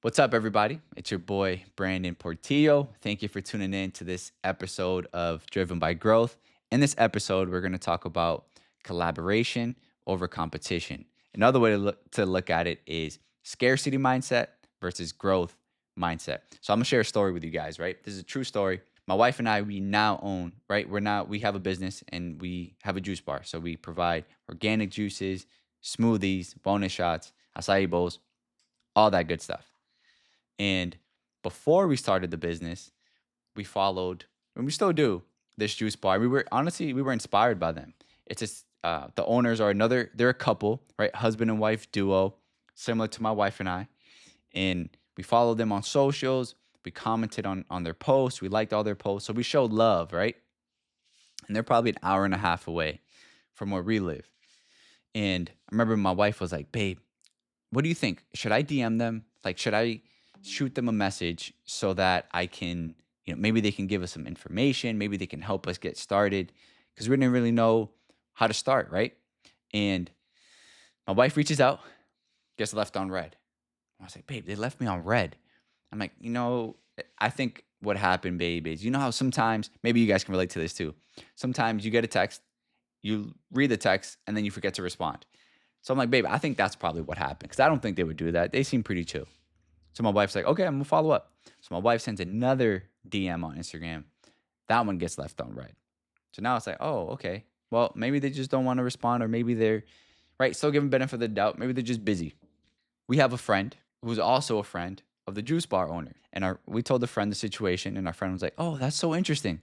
What's up, everybody? It's your boy, Brandon Portillo. Thank you for tuning in to this episode of Driven by Growth. In this episode, we're going to talk about collaboration over competition. Another way to look at it is scarcity mindset versus growth mindset. So I'm going to share a story with you guys, right? This is a true story. My wife and I, we now own, right? We have a business and we have a juice bar. So we provide organic juices, smoothies, bonus shots, acai bowls, all that good stuff. And before we started the business, we followed, and we still do, this juice bar. We were inspired by them. It's just the owners are they're a couple, right? Husband and wife duo, similar to my wife and I. And we followed them on socials. We commented on their posts. We liked all their posts. So we showed love, right? And they're probably an hour and a half away from where we live. And I remember my wife was like, babe, what do you think? Should I DM them? Like, should I shoot them a message so that I can, maybe they can give us some information. Maybe they can help us get started because we didn't really know how to start, right? And my wife reaches out, gets left on red. I was like, babe, they left me on red. I'm like, I think what happened, babe, is how sometimes, maybe you guys can relate to this too. Sometimes you get a text, you read the text, and then you forget to respond. So I'm like, babe, I think that's probably what happened because I don't think they would do that. They seem pretty chill. So my wife's like, okay, I'm gonna follow up. So my wife sends another DM on Instagram. That one gets left on red. So now it's like, oh, okay. Well, maybe they just don't want to respond, or maybe they're right. Still giving benefit of the doubt. Maybe they're just busy. We have a friend who's also a friend of the juice bar owner, and we told the friend the situation, and our friend was like, oh, that's so interesting.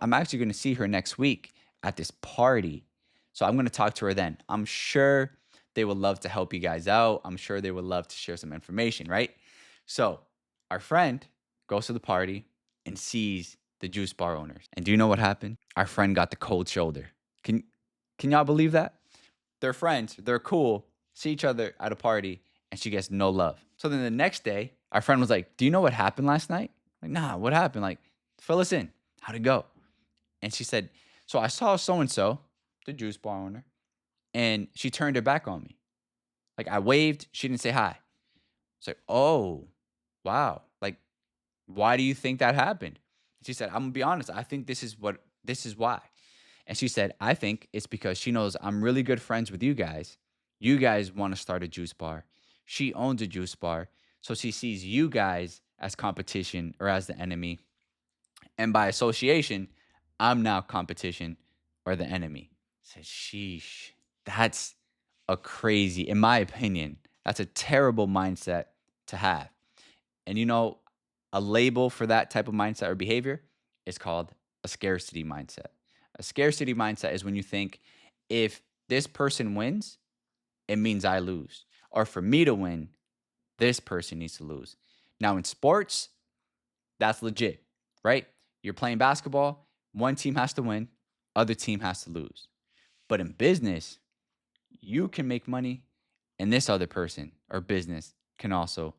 I'm actually going to see her next week at this party, so I'm going to talk to her then. I'm sure they would love to help you guys out. I'm sure they would love to share some information, right? So our friend goes to the party and sees the juice bar owners. And do you know what happened? Our friend got the cold shoulder. Can y'all believe that? They're friends, they're cool, see each other at a party, and she gets no love. So then the next day, our friend was like, do you know what happened last night? Like, nah, what happened? Like, fill us in. How'd it go? And she said, so I saw so and so, the juice bar owner, and she turned her back on me. Like, I waved, she didn't say hi. It's like, oh, wow. Like, why do you think that happened? She said, I'm gonna be honest, I think this is why. And she said, I think it's because she knows I'm really good friends with you guys. You guys want to start a juice bar. She owns a juice bar. So she sees you guys as competition or as the enemy. And by association, I'm now competition or the enemy. I said, sheesh, that's in my opinion, that's a terrible mindset to have. And a label for that type of mindset or behavior is called a scarcity mindset. A scarcity mindset is when you think if this person wins, it means I lose. Or for me to win, this person needs to lose. Now in sports, that's legit, right? You're playing basketball, one team has to win, other team has to lose. But in business, you can make money and this other person or business can also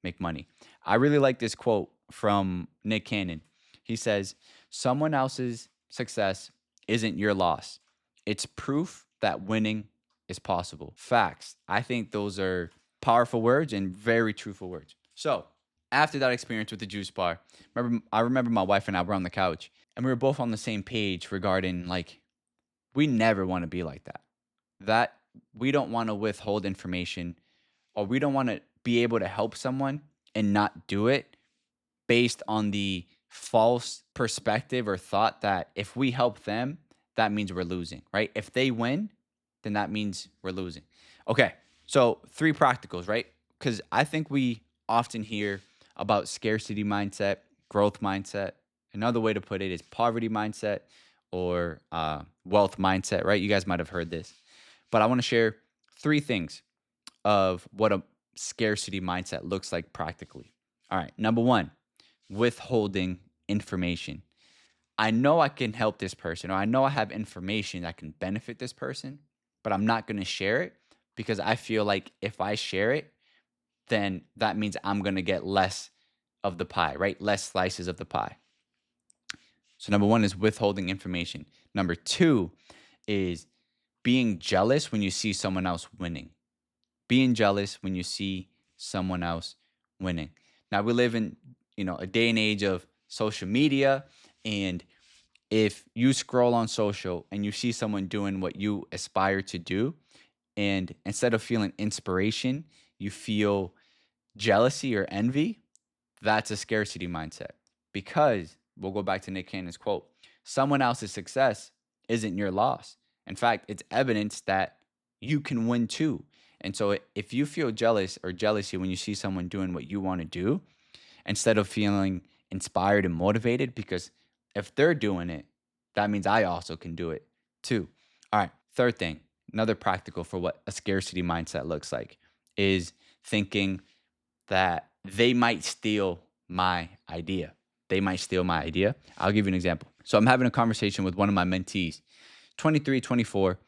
make money. I really like this quote from Nick Cannon. He says, someone else's success isn't your loss. It's proof that winning is possible. Facts. I think those are powerful words and very truthful words. So after that experience with the juice bar, I remember my wife and I were on the couch and we were both on the same page regarding like, we never want to be like that. That we don't want to withhold information or we don't want to be able to help someone and not do it based on the false perspective or thought that if we help them, that means we're losing, right? If they win, then that means we're losing. Okay, so 3 practicals, right? Because I think we often hear about scarcity mindset, growth mindset. Another way to put it is poverty mindset or wealth mindset, right? You guys might have heard this. But I want to share 3 things of what a scarcity mindset looks like practically. All right, number 1, withholding information. I know I can help this person, or I know I have information that can benefit this person, but I'm not going to share it because I feel like if I share it, then that means I'm going to get less of the pie, right? Less slices of the pie. So number 1 is withholding information. Number 2 is being jealous when you see someone else winning. Being jealous when you see someone else winning. Now we live in, a day and age of social media, and if you scroll on social and you see someone doing what you aspire to do, and instead of feeling inspiration, you feel jealousy or envy, that's a scarcity mindset. Because we'll go back to Nick Cannon's quote: someone else's success isn't your loss. In fact, it's evidence that you can win too. And so if you feel jealous or jealousy when you see someone doing what you want to do, instead of feeling inspired and motivated, because if they're doing it, that means I also can do it too. All right. Third thing, another practical for what a scarcity mindset looks like is thinking that they might steal my idea. They might steal my idea. I'll give you an example. So I'm having a conversation with one of my mentees, 23, 24,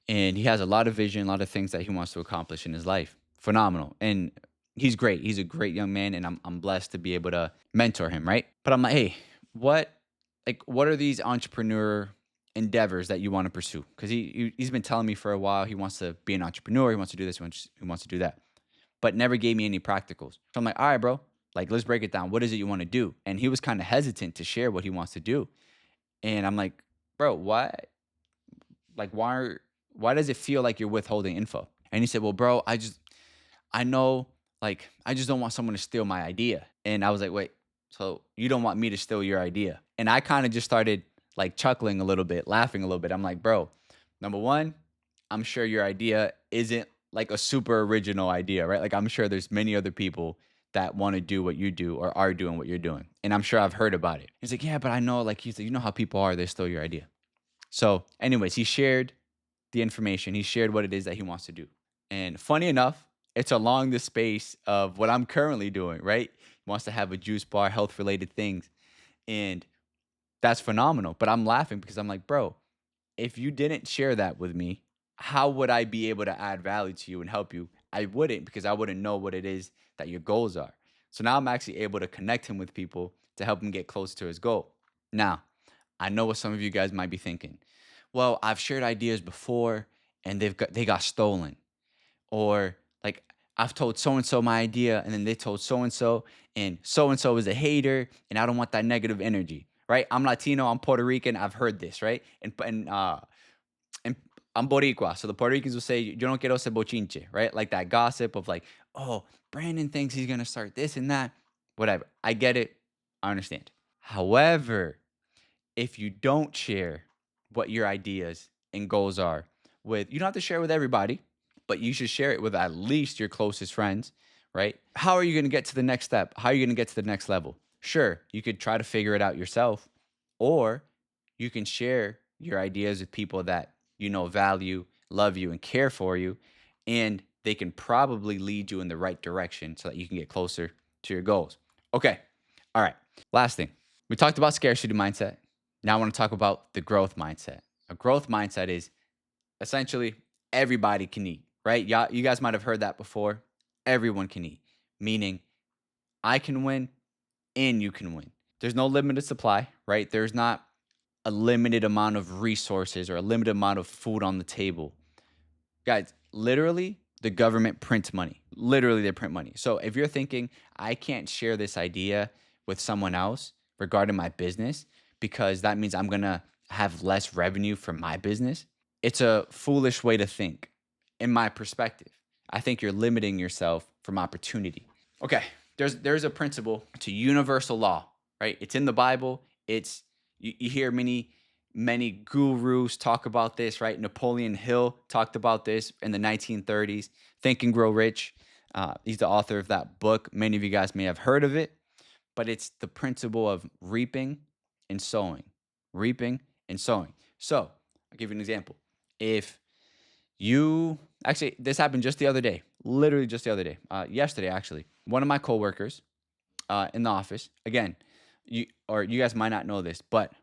and he has a lot of vision, a lot of things that he wants to accomplish in his life. Phenomenal. And he's great. He's a great young man, and I'm blessed to be able to mentor him, right? But I'm like, hey, what are these entrepreneur endeavors that you want to pursue? Because he's been telling me for a while he wants to be an entrepreneur, he wants to do this, he wants to do that, but never gave me any practicals. So I'm like, all right, bro, like let's break it down. What is it you want to do? And he was kind of hesitant to share what he wants to do. And I'm like, bro, why? Like, why does it feel like you're withholding info? And he said, well, bro, I know, like, I just don't want someone to steal my idea. And I was like, wait, so you don't want me to steal your idea? And I kind of just started like chuckling a little bit, laughing a little bit. I'm like, bro, number one, I'm sure your idea isn't like a super original idea, right? Like, I'm sure there's many other people that want to do what you do or are doing what you're doing. And I'm sure I've heard about it. He's like, yeah, but I know, like, he's like, you know how people are, they steal your idea. So, anyways, he shared the information. He shared what it is that he wants to do. And funny enough, it's along the space of what I'm currently doing, right? He wants to have a juice bar, health related things. And that's phenomenal. But I'm laughing because I'm like, bro, if you didn't share that with me, how would I be able to add value to you and help you? I wouldn't, because I wouldn't know what it is that your goals are. So now I'm actually able to connect him with people to help him get close to his goal. Now, I know what some of you guys might be thinking. Well, I've shared ideas before and they got stolen. Or like, I've told so and so my idea and then they told so and so is a hater and I don't want that negative energy, right? I'm Latino, I'm Puerto Rican, I've heard this, right? And I'm Boricua, so the Puerto Ricans will say, "Yo no quiero ser bochinche," right? Like that gossip of like, "Oh, Brandon thinks he's gonna start this and that." Whatever. I get it. I understand. However, if you don't share what your ideas and goals are with, you don't have to share with everybody, but you should share it with at least your closest friends, right? How are you going to get to the next step? How are you going to get to the next level? Sure, you could try to figure it out yourself, or you can share your ideas with people that you know value, love you, and care for you, and they can probably lead you in the right direction so that you can get closer to your goals. Okay. All right. Last thing. We talked about scarcity mindset. Now I want to talk about the growth mindset. A growth mindset is essentially everybody can eat, right? Yeah, you guys might have heard that before. Everyone can eat, meaning I can win and you can win. There's no limited supply, right? There's not a limited amount of resources or a limited amount of food on the table. Guys, literally, the government prints money. Literally, they print money. So if you're thinking, I can't share this idea with someone else regarding my business because that means I'm going to have less revenue from my business, it's a foolish way to think, in my perspective. I think you're limiting yourself from opportunity. Okay, there's a principle to universal law, right? It's in the Bible. You hear many gurus talk about this, right? Napoleon Hill talked about this in the 1930s. Think and Grow Rich. He's the author of that book. Many of you guys may have heard of it, but it's the principle of reaping and sowing. Reaping and sowing. So I'll give you an example. If you actually, this happened just the other day, literally just the other day, yesterday actually. One of my coworkers in the office, again, you guys might not know this, but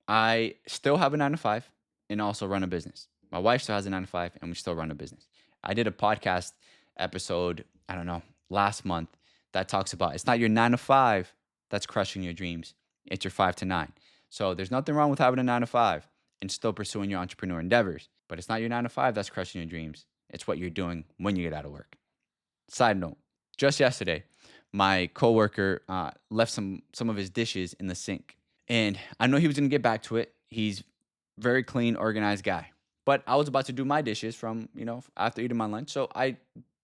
I still have a 9 to 5 and also run a business. My wife still has a 9 to 5 and we still run a business. I did a podcast episode, I don't know, last month that talks about it's not your 9 to 5 that's crushing your dreams. It's your 5 to 9. So there's nothing wrong with having a 9 to 5 and still pursuing your entrepreneur endeavors. But it's not your 9 to 5 that's crushing your dreams. It's what you're doing when you get out of work. Side note, just yesterday, my coworker left some of his dishes in the sink, and I know he was gonna get back to it. He's very clean, organized guy. But I was about to do my dishes from, after eating my lunch. So I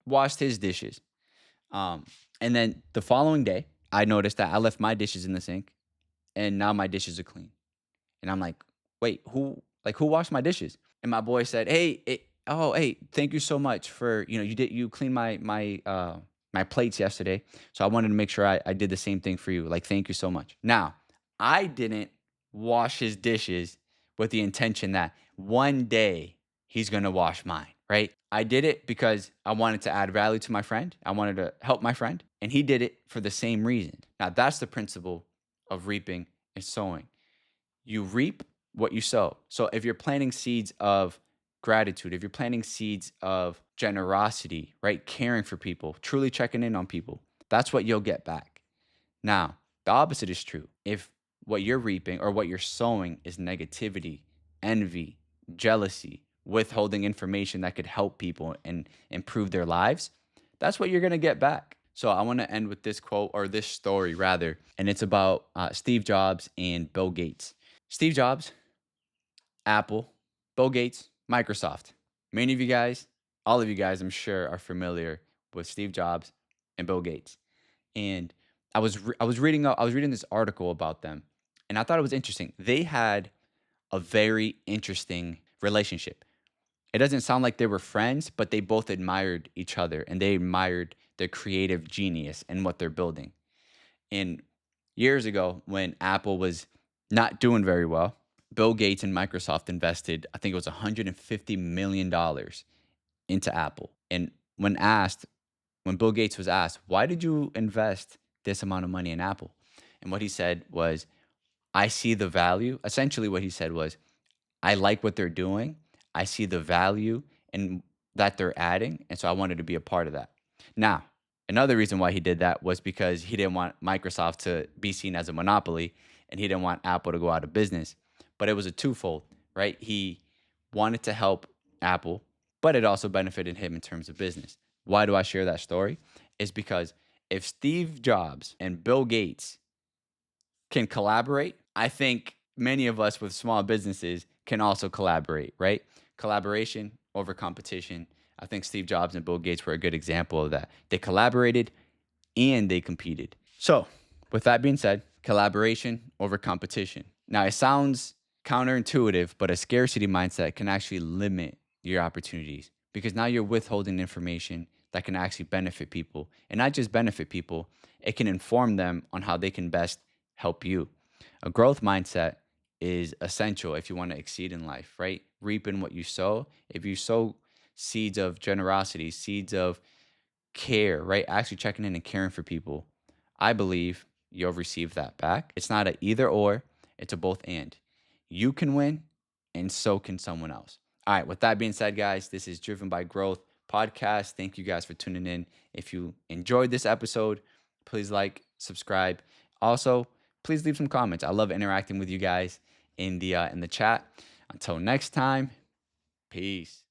washed his dishes. Um, and then the following day, I noticed that I left my dishes in the sink and now my dishes are clean. And I'm like, wait, who washed my dishes? And my boy said, hey, thank you so much for, you cleaned my plates yesterday. So I wanted to make sure I did the same thing for you. Like, thank you so much. Now, I didn't wash his dishes with the intention that one day he's gonna wash mine, right? I did it because I wanted to add value to my friend. I wanted to help my friend, and he did it for the same reason. Now, that's the principle of reaping and sowing. You reap what you sow. So if you're planting seeds of gratitude, if you're planting seeds of generosity, right? Caring for people, truly checking in on people, that's what you'll get back. Now, the opposite is true. If what you're reaping or what you're sowing is negativity, envy, jealousy, withholding information that could help people and improve their lives, that's what you're going to get back. So I want to end with this quote, or this story rather, and it's about Steve Jobs and Bill Gates. Steve Jobs, Apple; Bill Gates, Microsoft. Many of you guys, all of you guys, I'm sure, are familiar with Steve Jobs and Bill Gates. And I was reading this article about them, and I thought it was interesting. They had a very interesting relationship. It doesn't sound like they were friends, but they both admired each other and they admired their creative genius and what they're building. And years ago, when Apple was not doing very well, Bill Gates and Microsoft invested, I think it was $150 million into Apple. And when Bill Gates was asked, why did you invest this amount of money in Apple? And what he said was, I see the value. Essentially, what he said was, I like what they're doing. I see the value in that they're adding. And so I wanted to be a part of that. Now, another reason why he did that was because he didn't want Microsoft to be seen as a monopoly and he didn't want Apple to go out of business. But it was a twofold, right? He wanted to help Apple, but it also benefited him in terms of business. Why do I share that story? Is because if Steve Jobs and Bill Gates can collaborate, I think many of us with small businesses can also collaborate, right? Collaboration over competition. I think Steve Jobs and Bill Gates were a good example of that. They collaborated and they competed. So, with that being said, collaboration over competition. Now, it sounds counterintuitive, but a scarcity mindset can actually limit your opportunities because now you're withholding information that can actually benefit people. And not just benefit people, it can inform them on how they can best help you. A growth mindset is essential if you want to exceed in life, right? Reaping what you sow. If you sow seeds of generosity, seeds of care, right? Actually checking in and caring for people, I believe you'll receive that back. It's not a either or, it's a both and. You can win and so can someone else. All right, with that being said, guys, this is Driven by Growth podcast. Thank you guys for tuning in. If you enjoyed this episode, please like, subscribe. Also, please leave some comments. I love interacting with you guys in the chat. Until next time, peace.